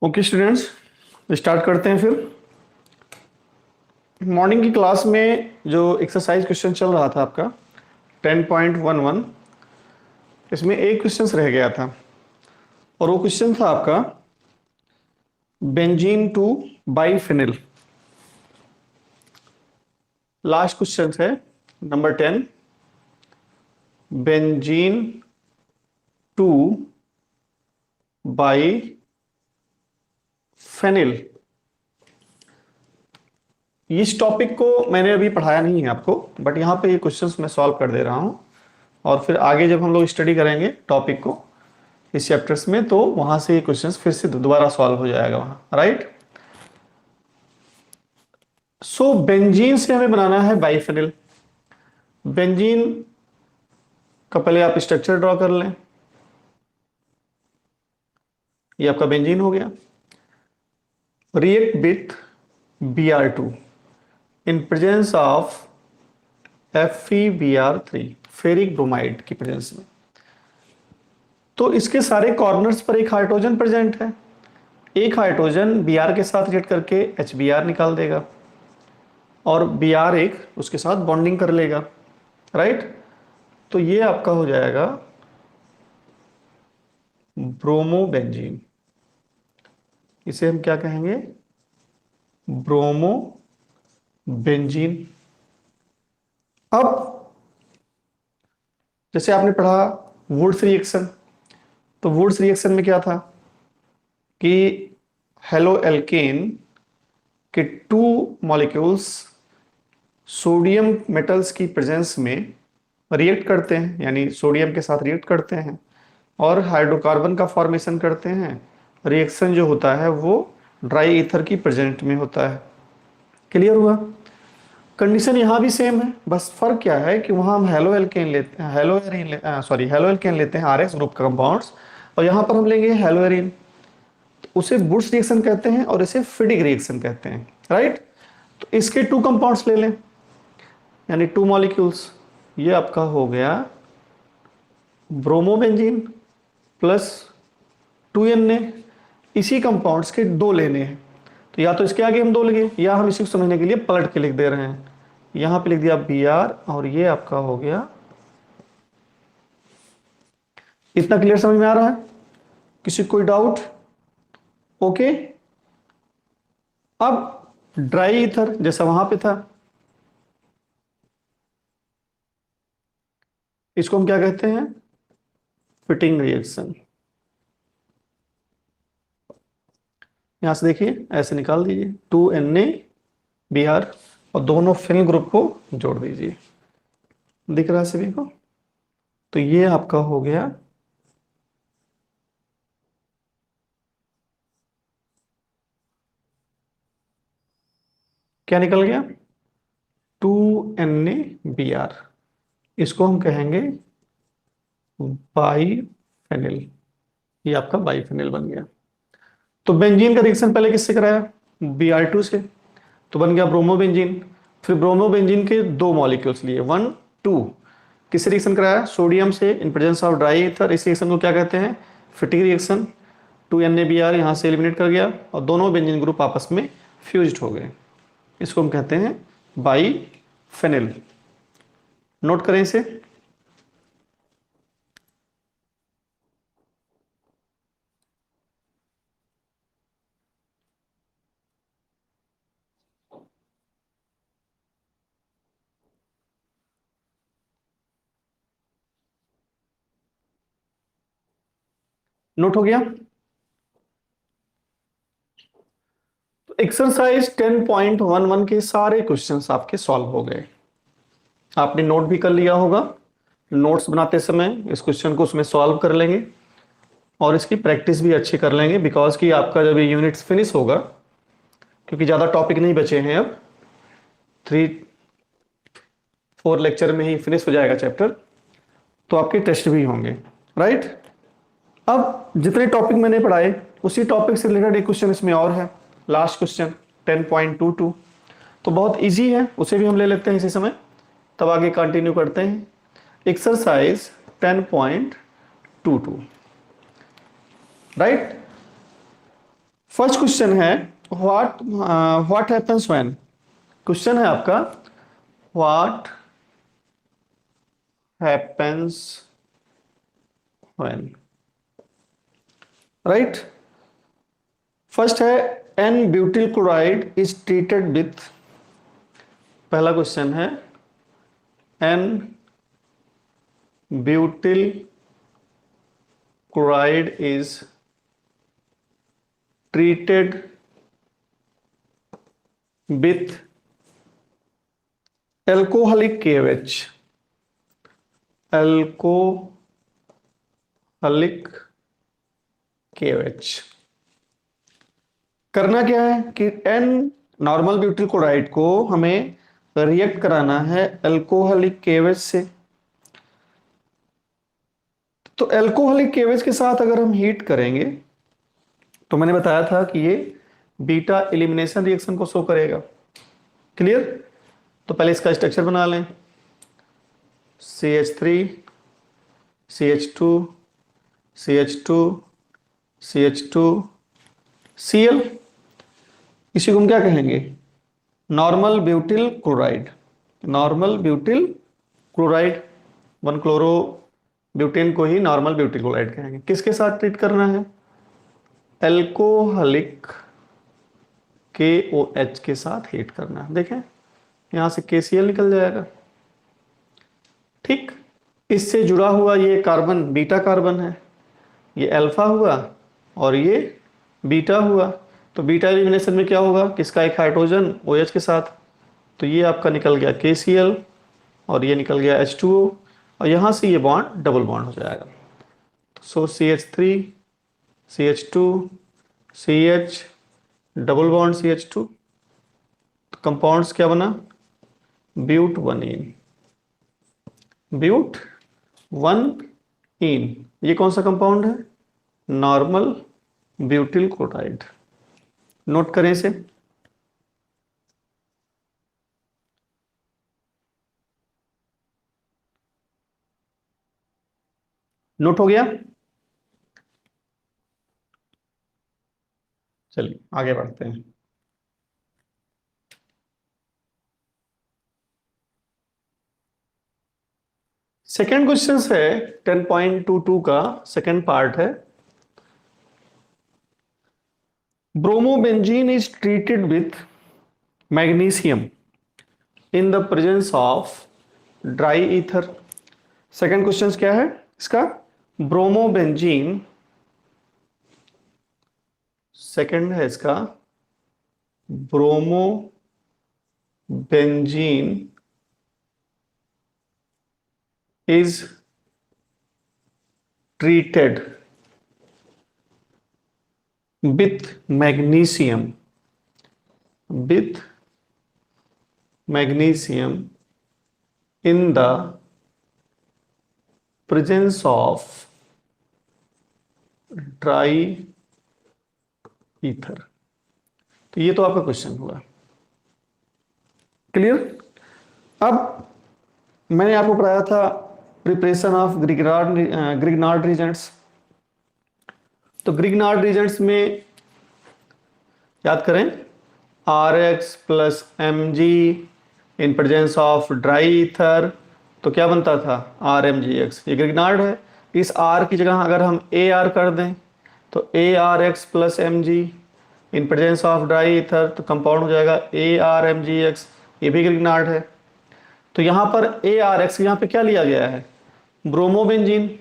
Okay students, start करते हैं फिर। मॉर्निंग की क्लास में जो एक्सरसाइज क्वेश्चन चल रहा था आपका 10.11, इसमें एक क्वेश्चन रह गया था और वो क्वेश्चन था आपका benzene to biphenyl. Last question है नंबर 10, बेंजीन टू बाइफेनिल। इस टॉपिक को मैंने अभी पढ़ाया नहीं है आपको, बट यहाँ पे ये क्वेश्चंस मैं सॉल्व कर दे रहा हूँ और फिर आगे जब हम लोग स्टडी करेंगे टॉपिक को इस चैप्टर्स में, तो वहां से ये क्वेश्चंस फिर से दोबारा सॉल्व हो जाएगा वहां, राइट। सो बेंजीन से हमें बनाना है बाइफेनिल। बेंजीन का पहले आप स्ट्रक्चर ड्रॉ कर लें। ये आपका बेंजीन हो गया। React with Br2 in presence of FeBr3, ferric bromide की प्रेजेंस में। तो इसके सारे कॉर्नर्स पर एक हाइड्रोजन प्रेजेंट है। एक हाइड्रोजन Br के साथ रिएक्ट करके HBr निकाल देगा और Br एक उसके साथ बॉन्डिंग कर लेगा, राइट। तो ये आपका हो जाएगा ब्रोमोबेंजीन। इसे हम क्या कहेंगे? ब्रोमोबेंजीन। अब जैसे आपने पढ़ा वुड्स रिएक्शन, तो वुड्स रिएक्शन में क्या था कि हेलो एल्केन के टू मॉलिक्यूल्स सोडियम मेटल्स की प्रेजेंस में रिएक्ट करते हैं, यानी सोडियम के साथ रिएक्ट करते हैं और हाइड्रोकार्बन का फॉर्मेशन करते हैं। रिएक्शन जो होता है वो ड्राई ईथर की प्रेजेंट में होता है। क्लियर हुआ? कंडीशन यहाँ भी सेम है, बस फर्क क्या है कि वहाँ हम हेलो एल्केन लेते हैं, हेलो एल्केन लेते हैं RX ग्रुप का कंपाउंड्स, और यहाँ पर हम लेंगे हेलो एरीन। तो उसे बुश रिएक्शन कहते हैं और इसे फिडिक रिएक्शन कहते हैं, राइट। तो इसके टू कंपाउंड्स ले लें, यानी टू मॉलिक्यूल्स। ये आपका हो गया ब्रोमोबेंजीन प्लस 2Na। इसी कंपाउंड्स के दो लेने हैं, तो या तो इसके आगे हम दो लगे या हम इसी को समझने के लिए पलट के लिख दे रहे हैं। यहां पे लिख दिया Br और ये आपका हो गया। इतना क्लियर समझ में आ रहा है? किसी कोई डाउट? ओके। अब ड्राई ईथर जैसा वहां पे था, इसको हम क्या कहते हैं? Fitting reaction. यहां से देखिए ऐसे निकाल दीजिए 2Na Br और दोनों फिनल ग्रुप को जोड़ दीजिए। दिख रहा है सभी को? तो ये आपका हो गया क्या निकल गया? 2Na Br। इसको हम कहेंगे बाइफेनिल। ये आपका बाइफेनिल बन गया। तो बेंजीन का रिएक्शन पहले किससे कराया? Br2 से, तो बन गया ब्रोमोबेंजीन। फिर ब्रोमोबेंजीन के दो मॉलिक्यूल्स लिए 1 2, किससे रिएक्शन कराया? सोडियम से in presence of dry ether. इस रिएक्शन को क्या कहते हैं? Fitting reaction. 2Na Br यहां से एलिमिनेट कर गया और दोनों बेंजीन ग्रुप आपस में फ्यूज्ड हो गए। इसको हम कहते हैं बाइफेनिल। नोट करें इसे। नोट हो गया? तो एक्सरसाइज 10.11 के सारे क्वेश्चंस आपके सॉल्व हो गए। आपने नोट भी कर लिया होगा। नोट्स बनाते समय इस क्वेश्चन को उसमें सॉल्व कर लेंगे और इसकी प्रैक्टिस भी अच्छी कर लेंगे, बिकॉज कि आपका जब ये यूनिट्स फिनिश होगा, क्योंकि ज़्यादा टॉपिक नहीं बचे हैं, अब 3-4 लेक्चर में ही फिनिश हो जाएगा चैप्टर, तो आपके टेस्ट भी होंगे, राइट। अब जितने टॉपिक मैंने पढ़ाए उसी टॉपिक से रिलेटेड एक क्वेश्चन इसमें और है, लास्ट क्वेश्चन 10.22। तो बहुत इजी है, उसे भी हम ले लेते हैं इसी समय, तब आगे कंटिन्यू करते हैं। Exercise 10.22, right. फर्स्ट क्वेश्चन है व्हाट हैपेंस व्हेन, क्वेश्चन है आपका what happens when, right. First है n butyl chloride is treated with, पहला क्वेश्चन है n butyl chloride is treated with alcoholic KOH, alcoholic KOH। करना क्या है कि एन नॉर्मल ब्यूटिल क्लोराइड को हमें रिएक्ट कराना है एल्कोहलिक KOH से। तो एल्कोहलिक KOH के साथ अगर हम हीट करेंगे तो मैंने बताया था कि ये बीटा एलिमिनेशन रिएक्शन को शो करेगा। क्लियर? तो पहले इसका स्ट्रक्चर बना लें, CH3 CH2 CH2 CH2 Cl, इसी को हम क्या कहेंगे, normal butyl chloride, normal butyl chloride, 1 chloro butane को ही नॉर्मल ब्यूटिल क्लोराइड कहेंगे। किसके साथ ट्रीट करना है, एल्कोहलिक KOH के साथ हीट करना है। देखें यहां से KCl निकल जाएगा, ठीक। इससे जुड़ा हुआ ये कार्बन बीटा कार्बन है, ये अल्फा हुआ और ये बीटा हुआ। तो बीटा एलिमिनेशन में क्या होगा, किसका एक हाइड्रोजन OH के साथ, तो ये आपका निकल गया KCl और ये निकल गया H2O और यहां से ये बॉन्ड डबल बॉन्ड हो जाएगा। सो CH3 CH2 CH double bond CH2, तो कंपाउंड्स क्या बना, ब्यूट 1इन, ब्यूट 1इन। ये कौन सा कंपाउंड है, नॉर्मल ब्यूटिल क्लोराइड। नोट करें इसे, नोट हो गया। चलिए आगे बढ़ते हैं। सेकेंड क्वेश्चन है 10.22 का सेकेंड पार्ट है, bromobenzene is treated with magnesium in the presence of dry ether. Second question क्या है इसका, ब्रोमोबेंजीन, सेकेंड है इसका bromobenzene is treated with magnesium, with magnesium in the presence of dry ether। तो ये तो आपका क्वेश्चन हुआ, क्लियर। अब मैंने आपको पढ़ाया था प्रिपरेशन ऑफ ग्रिग्नार्ड रीजेंट्स। तो ग्रिग्नार्ड रीजेंट्स में याद करें, RX plus Mg in presence of dry ether, तो क्या बनता था RMgX। ये ग्रिग्नार्ड है, इस R की जगह अगर हम AR कर दें तो ARX plus Mg in presence of dry ether, तो कंपाउंड हो जाएगा ARMgX, ये भी ग्रिग्नार्ड है। तो यहाँ पर ARX यहाँ पे क्या लिया गया है, ब्रोमोबेंजीन।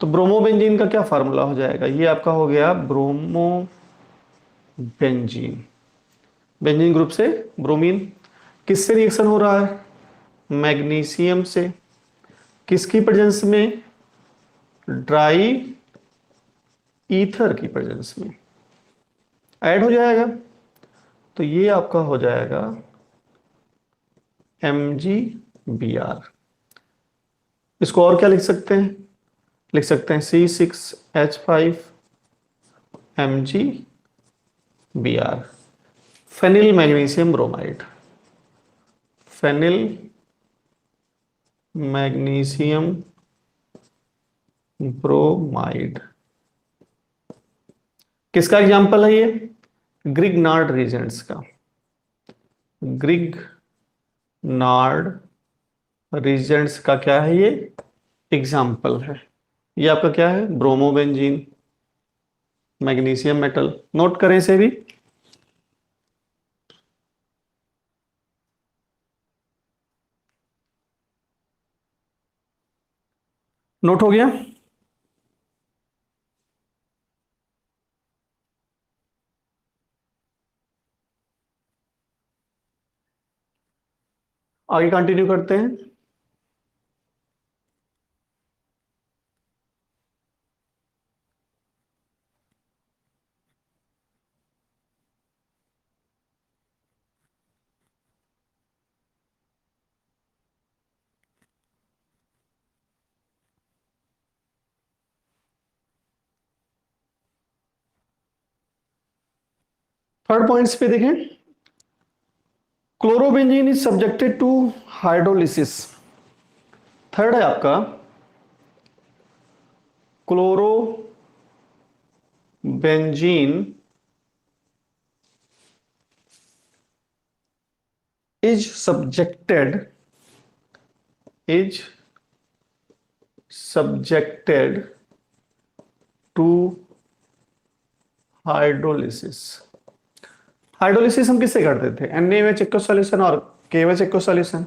तो ब्रोमोबेंजीन का क्या फार्मूला हो जाएगा, ये आपका हो गया ब्रोमोबेंजीन, बेंजीन ग्रुप से ब्रोमीन। किससे रिएक्शन हो रहा है, मैग्नीशियम से, किसकी प्रेजेंस में, ड्राई ईथर की प्रेजेंस में ऐड हो जाएगा। तो ये आपका हो जाएगा MgBr। इसको और क्या लिख सकते हैं, लिख सकते हैं C6H5 MgBr, phenyl magnesium bromide, phenyl magnesium bromide. किसका एग्जाम्पल है ये? ग्रिग्नार्ड रीजेंट्स का। ग्रिग्नार्ड रीजेंट्स का क्या है ये? एग्जाम्पल है। ये आपका क्या है? Bromobenzene, magnesium metal. नोट करें इसे भी। नोट हो गया? आगे कंटिन्यू करते हैं। थर्ड पॉइंट्स पे देखें। Chlorobenzene is subjected to hydrolysis. Third है आपका chlorobenzene is subjected to hydrolysis. Hydrolysis हम किससे करते थे? NaOH एक्वस सॉल्यूशन और KOH एक्वस सॉल्यूशन।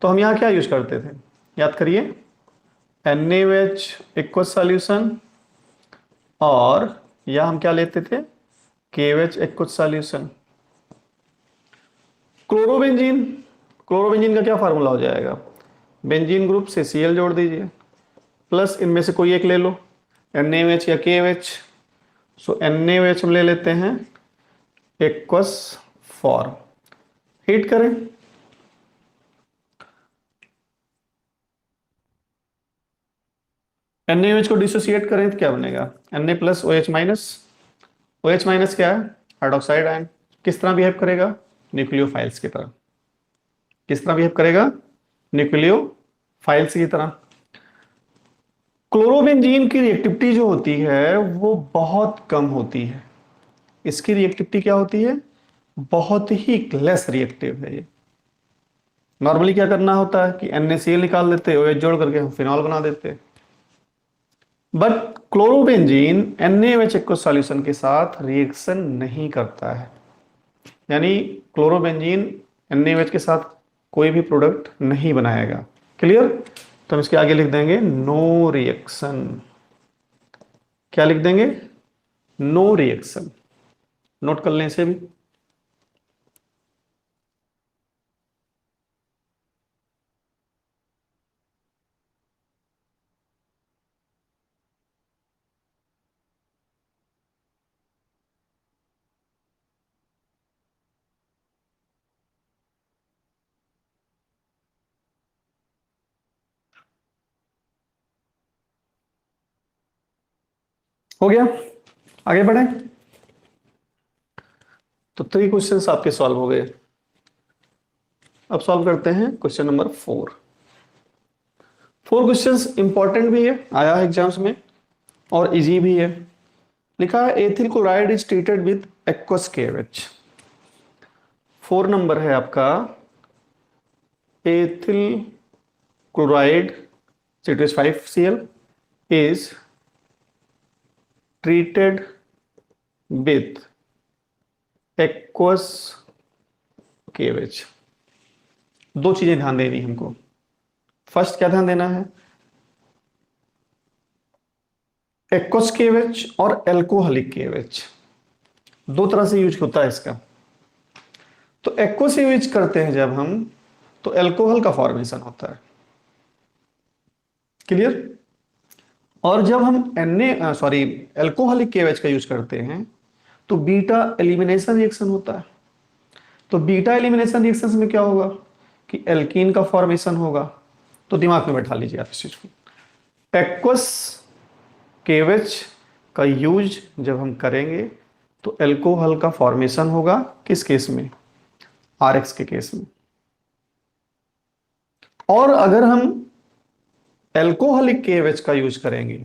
तो हम यहाँ क्या यूज करते थे? याद करिए, NaOH एक्वस सॉल्यूशन और या हम क्या लेते थे? KOH aqueous solution. Chlorobenzene, chlorobenzene का क्या फार्मूला हो जाएगा? बेंजीन ग्रुप से Cl जोड़ दीजिए, प्लस इनमें से कोई एक ले लो, NaOH या KOH। सो NaOH हम ले लेते हैं एक्वस फॉर्म। हीट करें। NaOH को डिसोसिएट करें तो क्या बनेगा? Na plus OH minus. OH minus क्या है? Hydroxide ion. किस तरह बिहेव करेगा? न्यूक्लियोफाइल्स की तरह। किस तरह बिहेव करेगा? न्यूक्लियोफाइल्स की तरह। क्लोरोबेंजीन की रिएक्टिविटी जो होती है वो बहुत कम होती है। इसकी रिएक्टिविटी क्या होती है? बहुत ही लेस रिएक्टिव है ये। नॉर्मली क्या करना होता है कि NaCl निकाल लेते, OH जोड़ करके हम फिनॉल बना देते। But chlorobenzene NaOH aqueous solution के साथ रिएक्शन नहीं करता है। यानी क्लोरोबेंजीन NaOH के साथ कोई भी प्रोडक्ट नहीं बनाएगा। क्लियर? तो हम इसके आगे लिख देंगे नो रिएक्शन। क्या लिख देंगे? No reaction. नोट कर लें इसे भी। हो गया? आगे बढ़े। तो 3 क्वेश्चंस आपके सॉल्व हो गए। अब सॉल्व करते हैं क्वेश्चन नंबर 4। 4 क्वेश्चंस इंपॉर्टेंट भी है, आया है एग्जाम्स में, और इजी भी है। लिखा है ethyl chloride is treated with aqueous KOH। 4 number है आपका ethyl chloride C2H5Cl is treated with aqueous KOH। दो चीजें ध्यान देनी हमको। फर्स्ट क्या ध्यान देना है? एक्वस KOH और एल्कोहलिक KOH दो तरह से यूज होता है इसका। तो एक्वस यूज करते हैं जब हम, तो एल्कोहल का फॉर्मेशन होता है। क्लियर? और जब हम एल्कोहलिक KOH का यूज करते हैं तो बीटा एलिमिनेशन रिएक्शन होता है। तो बीटा एलिमिनेशन रिएक्शन में क्या होगा कि एल्कीन का फॉर्मेशन होगा। तो दिमाग में बैठा लीजिए आप इस चीज को। एक्वस KOH का यूज जब हम करेंगे तो एल्कोहल का फॉर्मेशन होगा। किस केस में? RX के केस में। और अगर हम एल्कोहलिक KOH का यूज करेंगे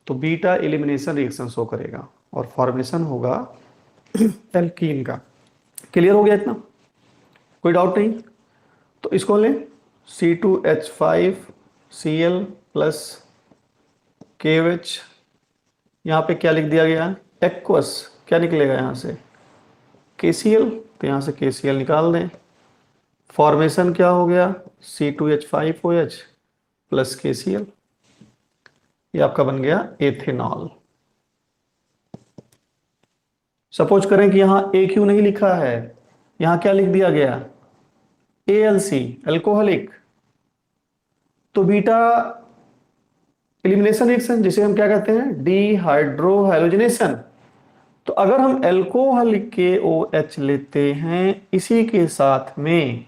तो बीटा एलिमिनेशन रिएक्शन शो करेगा और फॉर्मेशन होगा एल्कीन का। क्लियर हो गया इतना, कोई डाउट नहीं? तो इसको लें C2H5Cl प्लस KOH, यहाँ पे क्या लिख दिया गया, एक्वस, क्या निकलेगा यहाँ से KCl, तो यहाँ से KCl निकाल दें। फॉर्मेशन क्या हो गया C2H5OH प्लस KCl, ये आपका बन गया एथेनॉल। सपोज करें कि यहाँ AQ नहीं लिखा है, यहाँ क्या लिख दिया गया ALC, एल्कोहलिक, तो बीटा एलिमिनेशन रिएक्शन जिसे हम क्या कहते हैं डीहाइड्रोहाइलोजिनेशन। तो अगर हम एल्कोहल KOH लेते हैं इसी के साथ में,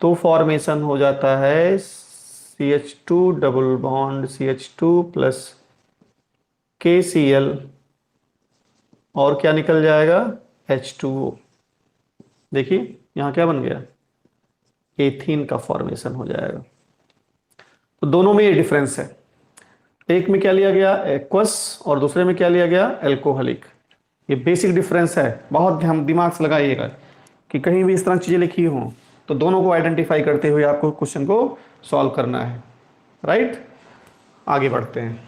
तो फॉर्मेशन हो जाता है CH2 double bond CH2 plus KCl, और क्या निकल जाएगा H2O। देखिए यहां क्या बन गया, एथीन का फॉर्मेशन हो जाएगा। तो दोनों में ये डिफरेंस है, एक में क्या लिया गया एक्वस और दूसरे में क्या लिया गया एल्कोहलिक। ये बेसिक डिफरेंस है, बहुत हम दिमाग से लगाइएगा कि कहीं भी इस तरह चीजें लिखी हों तो दोनों को आइडेंटिफाई करते हुए आपको क्वेश्चन को सॉल्व करना है। राइट, आगे बढ़ते हैं।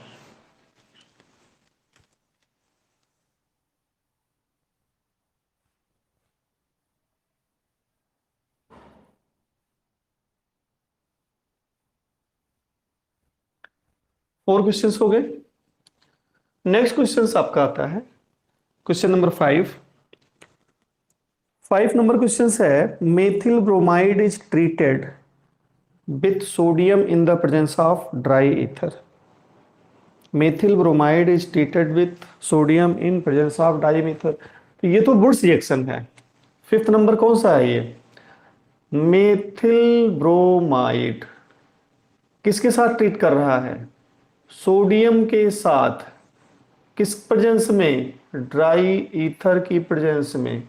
फोर क्वेश्चंस हो गए। नेक्स्ट क्वेश्चन आपका आता है क्वेश्चन नंबर 5 नंबर क्वेश्चन है methyl bromide is treated with sodium in the presence of dry ether. Methyl bromide is treated with sodium in presence of dry ether. तो ये तो Wurtz reaction है। Fifth number कौन सा है ये, methyl bromide किसके साथ ट्रीट कर रहा है, सोडियम के साथ, किस प्रेजेंस में, ड्राई ईथर की प्रेजेंस में।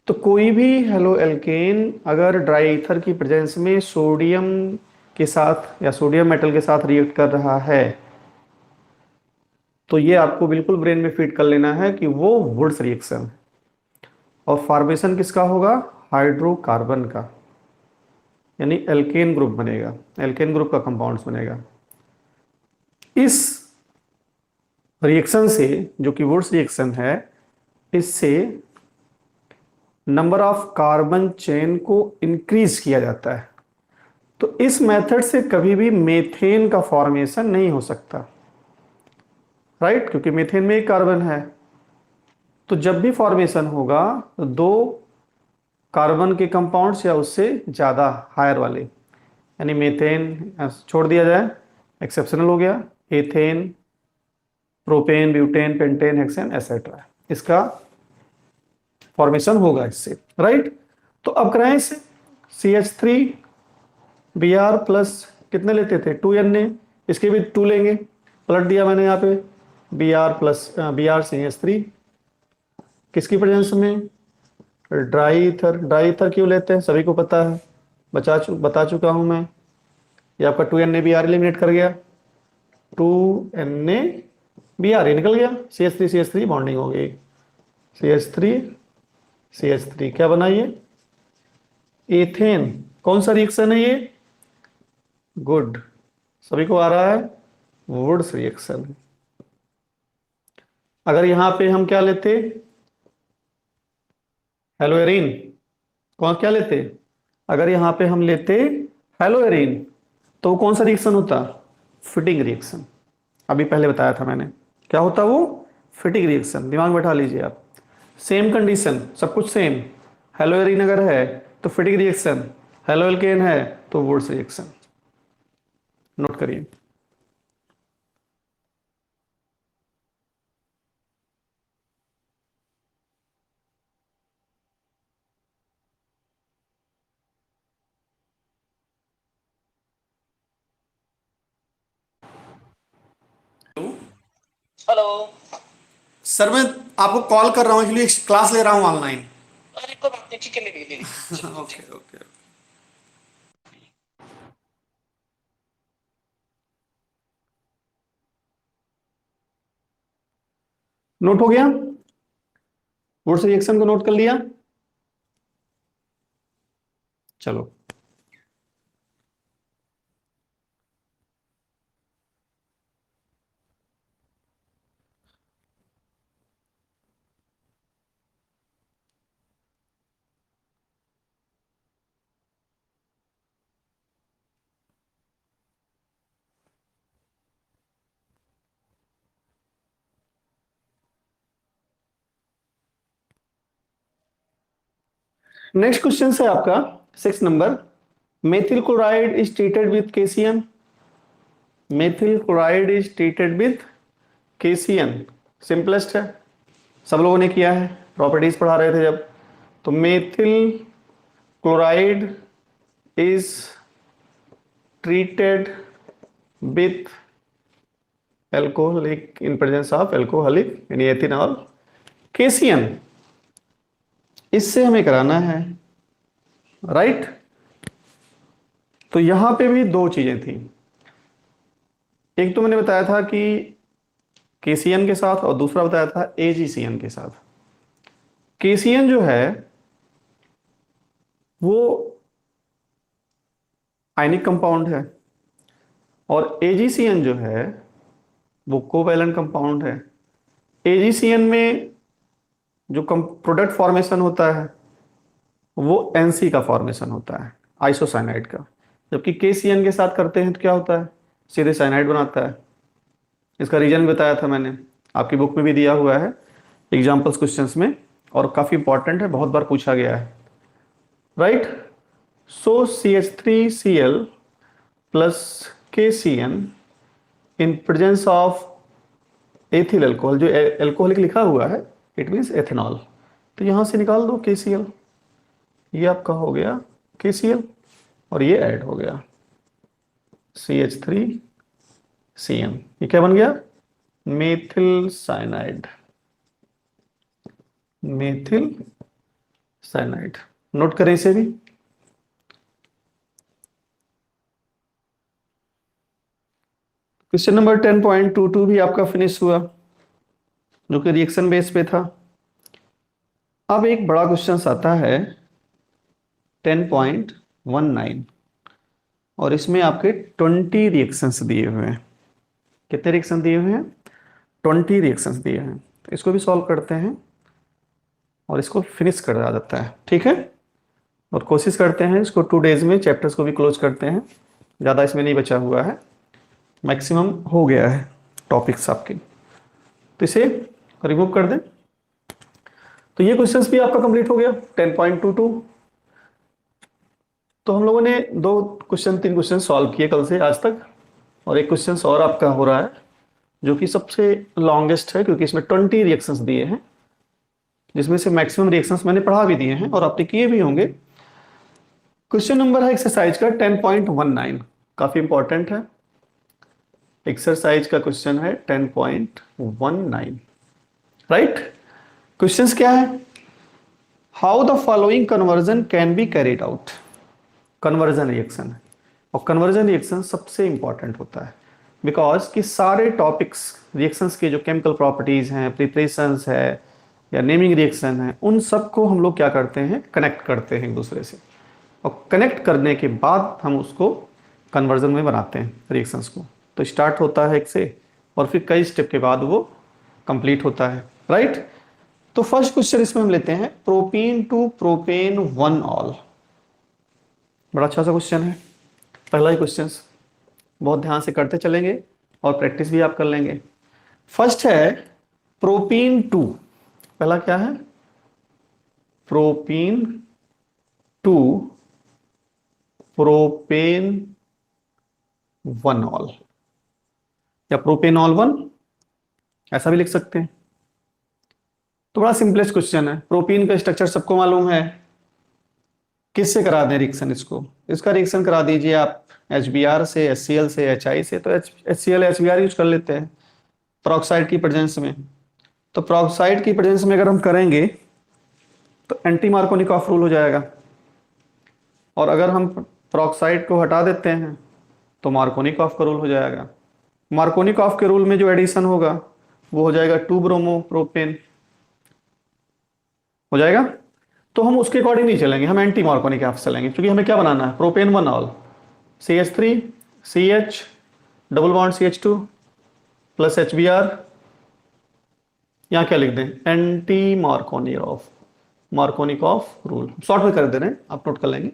तो कोई भी हेलो एल्केन अगर ड्राई ईथर की प्रेजेंस में सोडियम के साथ या सोडियम मेटल के साथ रिएक्ट कर रहा है, तो ये आपको बिल्कुल ब्रेन में फिट कर लेना है कि वो वुड्स रिएक्शन। और फॉर्मेशन किसका होगा, हाइड्रोकार्बन का, यानी एल्केन ग्रुप बनेगा, एल्केन ग्रुप का कंपाउंड्स बनेगा। इस रिएक्शन से जो कि वुड्स रिएक्शन है, इससे नंबर ऑफ कार्बन चेन को इंक्रीज किया जाता है। तो इस मेथड से कभी भी मेथेन का फॉर्मेशन नहीं हो सकता, राइट, क्योंकि मेथेन में एक कार्बन है। तो जब भी फॉर्मेशन होगा तो दो कार्बन के कंपाउंड्स या उससे ज्यादा हायर वाले, यानी मेथेन छोड़ दिया जाए, एक्सेप्शनल हो गया, ethane, propane, butane, pentane, hexane etcetera, इसका फॉर्मेशन होगा इससे, राइट। तो अब कराएं इसे CH3 Br प्लस कितने लेते थे 2Na, इसके भी 2 लेंगे, पलट दिया मैंने यहाँ पे Br प्लस BrCH3 किसकी प्रेजेंस में, ड्राई ईथर। ड्राई ईथर क्यों लेते हैं सभी को पता है, बता चुका हूं मैं। ये आपका 2NaBr एलिमिनेट कर गया, 2NaBr निकल गया, CH3 बॉन्डिंग हो गई, CH3 क्या बना ये, एथेन। कौन सा रिएक्शन है ये, गुड, सभी को आ रहा है, वुड्स रिएक्शन। अगर यहां पे हम क्या लेते, हेलोएरिन, कौन क्या लेते, अगर यहां पे हम लेते हेलोएरिन तो कौन सा रिएक्शन होता, फिटिंग रिएक्शन। अभी पहले बताया था मैंने, क्या होता वो, फिटिंग रिएक्शन, दिमाग में बैठा लीजिए आप। सेम कंडीशन, सब कुछ सेम, हेलोएरिन अगर है तो फिटिंग रिएक्शन, हेलो एल्केन है तो वुड्स रिएक्शन, नोट करिए। हेलो। सर मैं आपको कॉल कर रहा हूँ, एक्चुअली क्लास ले रहा हूँ ऑनलाइन। अरे कोई बात नहीं, ठीक है, ले लीजिए। Okay okay. नोट हो गया? वुड्स रिएक्शन को नोट कर लिया? चलो, नेक्स्ट क्वेश्चन है आपका 6 number. Methyl chloride is treated with KCN. Methyl chloride is treated with KCN. Simplest है, सब लोगों ने किया है, प्रॉपर्टीज पढ़ा रहे थे जब। तो methyl chloride is treated with alcoholic in presence of alcoholic यानी एथिनॉल केसीएन। इससे हमें कराना है, राइट। तो यहां पे भी दो चीजें थी। एक तो मैंने बताया था कि केसीएन के साथ, और दूसरा बताया था एजीसीएन के साथ। केसीएन जो है वो आयनिक कंपाउंड है, और एजीसीएन जो है वो कोवैलेंट कंपाउंड है। एजीसीएन में जो प्रोडक्ट फॉर्मेशन होता है वो एनसी का फॉर्मेशन होता है, आइसोसाइनाइड का। जबकि केसीएन के साथ करते हैं तो क्या होता है, सीधे साइनाइड बनाता है। इसका रीजन बताया था मैंने, आपकी बुक में भी दिया हुआ है एग्जाम्पल्स क्वेश्चंस में, और काफी इंपॉर्टेंट है, बहुत बार पूछा गया है, right. So CH3Cl plus KCN in presence of ethyl alcohol, जो एल्कोहलिक लिखा हुआ है इट मीन्स एथेनॉल। तो यहां से निकाल दो KCl, ये आपका हो गया KCl, और ये ऐड हो गया CH3CN। ये क्या बन गया, methyl cyanide. Methyl cyanide, note करें इसे भी। क्वेश्चन नंबर 10.22 भी आपका फिनिश हुआ, जो कि रिएक्शन बेस पे था। अब एक बड़ा क्वेश्चन आता है 10.19, और इसमें आपके 20 रिएक्शंस दिए हुए हैं। कितने रिएक्शन दिए हुए हैं, 20 रिएक्शंस दिए हैं। तो इसको भी सॉल्व करते हैं और इसको फिनिश कर दिया जाता है, ठीक है। और कोशिश करते हैं इसको 2 डेज में चैप्टर्स को भी क्लोज करते हैं, ज़्यादा इसमें नहीं बचा हुआ है, मैक्सिमम हो गया है टॉपिक्स आपके। तो इसे रिमूव कर दें। तो ये क्वेश्चंस भी आपका कंप्लीट हो गया 10.22। तो हम लोगों ने 3 क्वेश्चन सॉल्व किए कल से आज तक, और एक क्वेश्चन और आपका हो रहा है जो कि सबसे लॉन्गेस्ट है, क्योंकि इसमें 20 रिएक्शंस दिए हैं, जिसमें से मैक्सिमम रिएक्शंस मैंने पढ़ा भी दिए हैं और आपने किए भी होंगे। क्वेश्चन नंबर है एक्सरसाइज का 10.19, काफी इंपॉर्टेंट है। एक्सरसाइज का क्वेश्चन है 10.19, राइट। क्वेश्चंस क्या है, how the following conversion can be carried out. Conversion reaction है, और कन्वर्जन रिएक्शन सबसे इंपॉर्टेंट होता है, बिकॉज कि सारे टॉपिक्स रिएक्शंस के जो केमिकल प्रॉपर्टीज हैं, प्रिपरेशंस है या नेमिंग रिएक्शन है, उन सबको हम लोग क्या करते हैं, कनेक्ट करते हैं एक दूसरे से, और कनेक्ट करने के बाद हम उसको कन्वर्जन में बनाते हैं रिएक्शंस को। तो स्टार्ट होता है एक से, और फिर कई स्टेप के बाद वो कंप्लीट होता है, राइट। तो फर्स्ट क्वेश्चन इसमें हम लेते हैं, प्रोपीन टू प्रोपेन 1 ऑल। बड़ा अच्छा सा क्वेश्चन है, पहला ही क्वेश्चन, बहुत ध्यान से करते चलेंगे और प्रैक्टिस भी आप कर लेंगे। फर्स्ट है प्रोपीन टू, पहला क्या है, प्रोपीन टू प्रोपेन 1 ऑल, या प्रोपेनॉल 1, ऐसा भी लिख सकते हैं। तो बड़ा सिंपलेस्ट क्वेश्चन है। प्रोपीन का स्ट्रक्चर सबको मालूम है, किससे करा दें रिएक्शन, इसका रिएक्शन करा दीजिए आप HBr से, HCl से, HI से। तो HCl HBr यूज कर लेते हैं पेरोक्साइड की प्रेजेंस में। तो पेरोक्साइड की प्रेजेंस में अगर हम करेंगे तो एंटी मार्कोनिकॉफ रूल हो जाएगा, और अगर हम पेरोक्साइड को हटा देते हैं तो मार्कोनिकॉफ का रूल हो जाएगा। मार्कोनिकॉफ के रूल में जो एडिशन होगा वो हो जाएगा 2 ब्रोमो प्रोपेन, हो जाएगा। तो हम उसके अकॉर्डिंग नहीं चलेंगे, हम एंटी मार्कोनिक एसिड चलेंगे, क्योंकि हमें क्या बनाना है, propane 1 all CH3 CH double bond CH2 plus HBr, यहाँ क्या लिख दें, एंटी मार्कोनिकॉफ रूल, शॉर्ट में कर दे रहे हैं, आप नोट कर लेंगे,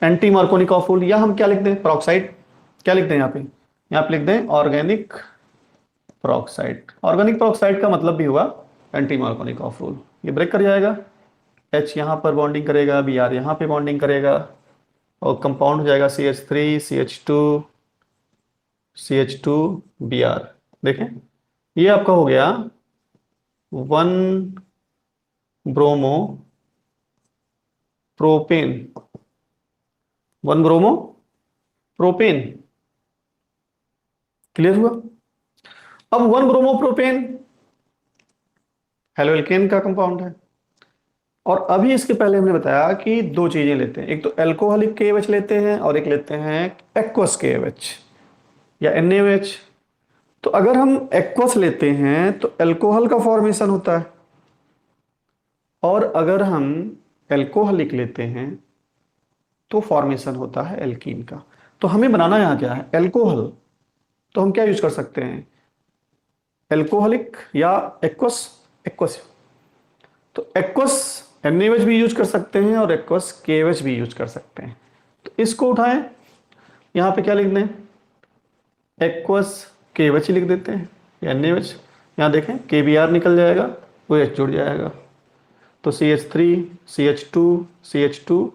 एंटी मार्कोनिकॉफ रूल। या हम क्या लिख दें, पेरोक्साइड, क्या लिख दें यहाँ पे, यहाँ पे लिख दें ऑर्गेनिक पेरोक्साइड। ऑर्गेनिक पेरोक्साइड का मतलब भी हुआ एंटी मार्कोनिकॉफ रूल। ये ब्रेक कर जाएगा, H यहाँ पर बॉन्डिंग करेगा, Br यहाँ पे बॉन्डिंग करेगा, और कंपाउंड हो जाएगा CH3 CH2 Br। देखें, ये आपका हो गया 1 bromo propane, 1 bromo propane, clear हुआ। अब 1 ब्रोमो प्रोपेन हेलोएल्केन का कंपाउंड है, और अभी इसके पहले हमने बताया कि दो चीजें लेते हैं, एक तो एल्कोहलिक KOH लेते हैं और एक लेते हैं एक्वस KOH या NaOH। तो अगर हम एक्वस लेते हैं तो एल्कोहल का फॉर्मेशन होता है, और अगर हम एल्कोहलिक लेते हैं तो फॉर्मेशन होता है एल्कीन का। तो हमें बनाना यहां क्या है, एल्कोहल। तो हम क्या यूज कर सकते हैं, एल्कोहलिक या एक्वस, एक्वस। तो एक्वस NaOH भी यूज कर सकते हैं और एक्वस KOH भी यूज कर सकते हैं। तो इसको उठाएं, यहां पे क्या लिख दें, एक्वस KOH लिख देते हैं या NaOH। यहां देखें KBr निकल जाएगा, OH जुड़ जाएगा, तो CH3 CH2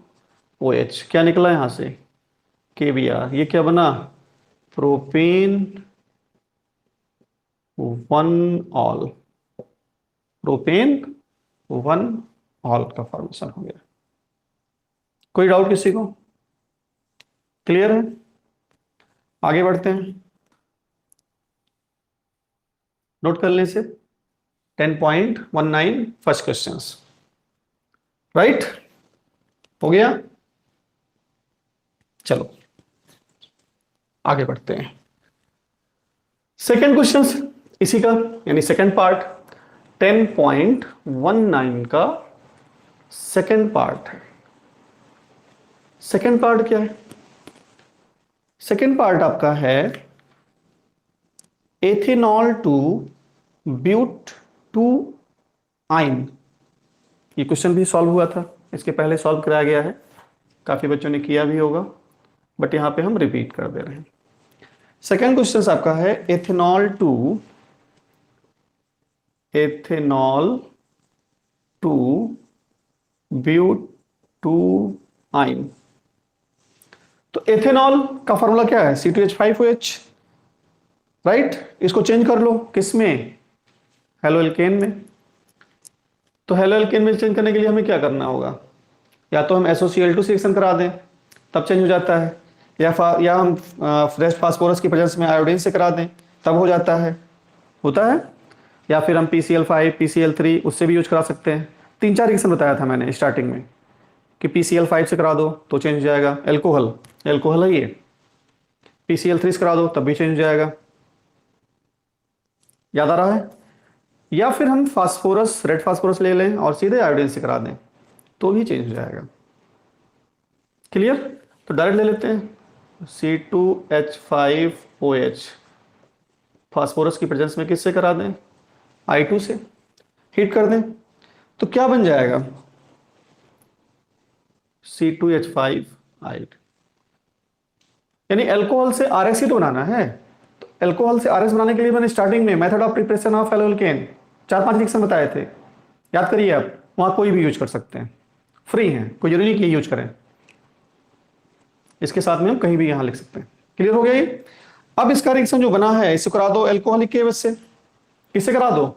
OH क्या निकला यहां से, KBr। ये क्या बना, प्रोपेन 1 ऑल, प्रोपेन 1 ऑल का फॉर्मेशन हो गया। कोई डाउट किसी को, क्लियर है। आगे बढ़ते हैं, नोट कर लें इसे, 10.19 फर्स्ट क्वेश्चन, राइट, हो गया। चलो आगे बढ़ते हैं, सेकेंड क्वेश्चन इसी का, यानी सेकेंड पार्ट 10.19 का सेकेंड पार्ट है। सेकेंड पार्ट क्या है, सेकेंड पार्ट आपका है ethanol to but two yne. ये क्वेश्चन भी सॉल्व हुआ था, इसके पहले सॉल्व कराया गया है, काफी बच्चों ने किया भी होगा, बट यहां पे हम रिपीट कर दे रहे हैं। सेकेंड क्वेश्चन आपका है ethanol to but two yne. तो एथेनॉल का फॉर्मूला क्या है, C2H5OH, राइट। इसको चेंज कर लो, किसमें, हेलोएल्केन में। तो हेलोएल्केन में चेंज करने के लिए हमें क्या करना होगा, या तो हम SOCl2 से रिएक्शन करा दें तब चेंज हो जाता है, या हम रेस्ट फास्फोरस की प्रेजेंस में आयोडीन से करा दें तब हो जाता है, होता है, या फिर हम PCl5 PCl3 उससे भी यूज करा सकते हैं। 3-4 रिएक्शन बताया था मैंने स्टार्टिंग में कि PCl5 से करा दो तो चेंज हो जाएगा, एल्कोहल है ये, PCl3 से करा दो तब भी चेंज हो जाएगा, याद आ रहा है। या फिर हम फास्फोरस, रेड फास्फोरस ले लें और सीधे आयोडीन से करा दें तो भी चेंज हो जाएगा, क्लियर। तो डायरेक्ट ले लेते हैं C2H5OH, फास्फोरस की प्रेजेंस में किससे करा दें, I2 से, हीट कर दें तो क्या बन जाएगा, C2H5 यानी अल्कोहल से RS ही तो बनाना है। तो अल्कोहल से RS बनाने के लिए मैंने स्टार्टिंग में method of preparation of haloalkane 4-5 reaction बताए थे, याद करिए आप, वहां कोई भी यूज कर सकते हैं, फ्री हैं, कोई जरूरी नहीं कि यूज करें, इसके साथ में हम कहीं भी यहां लिख सकते हैं, क्लियर हो गया ये। अब इसका रिएक्शन जो बना है इसे करा दो एल्कोहलिक KOH से, किससे करा दो,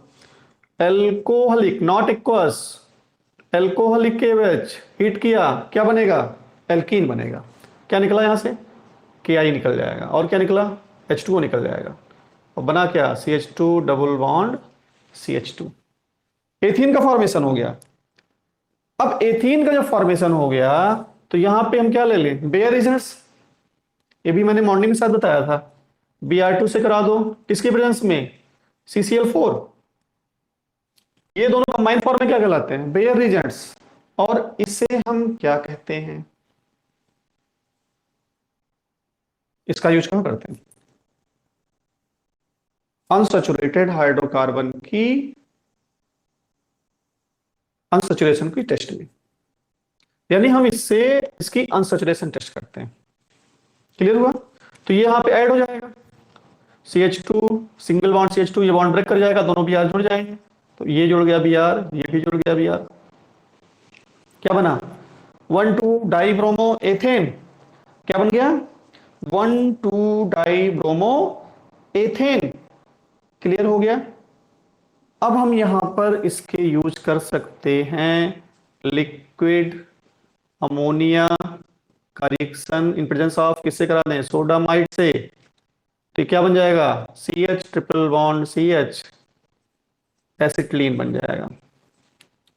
alcoholic not aqueous, alcoholic KOH heat किया, क्या बनेगा, एल्कीन बनेगा। क्या निकला यहां से, KI निकल जाएगा, और क्या निकला, H2O निकल जाएगा, और बना क्या, CH2 double bond CH2, ethene का फॉर्मेशन हो गया। अब एथीन का जब फॉर्मेशन हो गया तो यहां पे हम क्या ले लें, बेयर एजेंट्स, ये भी मैंने मॉर्निंग में साथ बताया था, Br2 से करा दो, किसके प्रेजेंस में, CCl4। ये दोनों कंबाइन फॉर्म में क्या कहलाते हैं? बेयर रिजेंट्स। और इसे हम क्या कहते हैं? इसका यूज कहां करते हैं? अनसैचुरेटेड हाइड्रोकार्बन की अनसैचुरेशन की टेस्ट में, यानी हम इससे इसकी अनसैचुरेशन टेस्ट करते हैं। क्लियर हुआ? तो ये यहां पे ऐड हो जाएगा CH2, सिंगल बॉन्ड CH2, ये बॉन्ड ब्रेक कर जाएगा, दोनों Br जुड़ जाएंगे। तो ये जुड़ गया Br, ये भी जुड़ गया Br। क्या बना? 1,2 डाइब्रोमो एथेन। क्या बन गया? 1,2 डाइब्रोमो एथेन। क्लियर हो गया? अब हम यहां पर इसके यूज कर सकते हैं लिक्विड अमोनिया का रिएक्शन इन प्रेजेंस ऑफ, किससे करा दें? सोडामाइड से। तो क्या बन जाएगा? CH triple bond CH, acetylene बन जाएगा।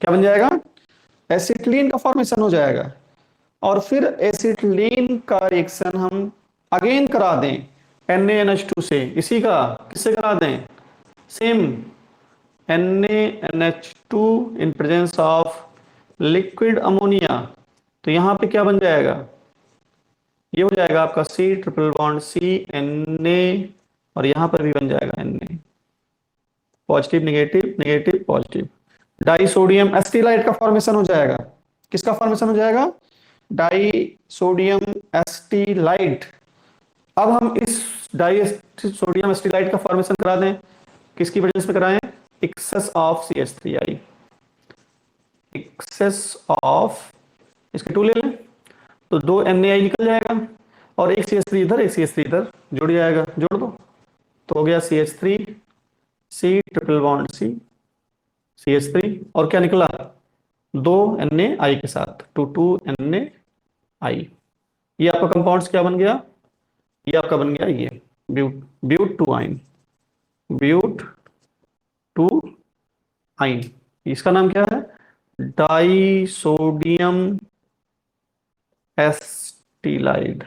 क्या बन जाएगा? एसिटिलीन का फॉर्मेशन हो जाएगा। और फिर एसिटिलीन का रिएक्शन हम अगेन करा दें NaNH2 से, इसी का किससे करा दें? Same NaNH2 in presence of liquid ammonia. तो यहां पे क्या बन जाएगा? ये हो जाएगा आपका C triple bond C Na, और यहां पर भी बन जाएगा Na। Positive negative, negative positive, disodium एसिटाइड का फॉर्मेशन हो जाएगा। किसका फॉर्मेशन हो जाएगा? डाइसोडियम एसिटाइड। अब हम इस डाइसोडियम एसिटाइड का फॉर्मेशन करा दें, किसकी प्रेजेंस में कराएं? Access of CH3I, access of, इसके 2 ले लें तो 2 NaI निकल जाएगा, और एक CH3 इधर, एक CH3 इधर जुड़ जाएगा, जोड़ दो तो हो गया CH3 C triple bond C CH3, और क्या निकला? 2 NaI के साथ 2 NaI। ये आपका कंपाउंड्स क्या बन गया? ये आपका बन गया ये but two yne, but two yne. इसका नाम क्या है? डाइसोडियम एसिटाइड।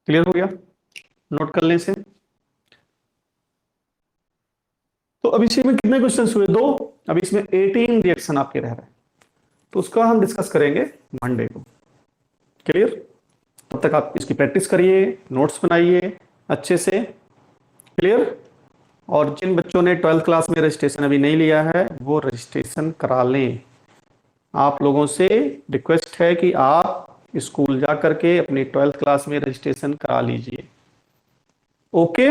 क्लियर हो गया? नोट कर लें इसे। तो अब इसमें कितने क्वेश्चंस हुए? 2। अब इसमें 18 रिएक्शन आपके रह रहे हैं, तो उसका हम डिस्कस करेंगे मंडे को। क्लियर? तब तक आप इसकी प्रैक्टिस करिए, नोट्स बनाइए अच्छे से। क्लियर? और जिन बच्चों ने 12th क्लास में रजिस्ट्रेशन अभी नहीं लिया है, वो रजिस्ट्रेशन करा लें। आप लोगों से रिक्वेस्ट है कि आप स्कूल जा करके अपनी 12th क्लास में रजिस्ट्रेशन करा लीजिए। ओके?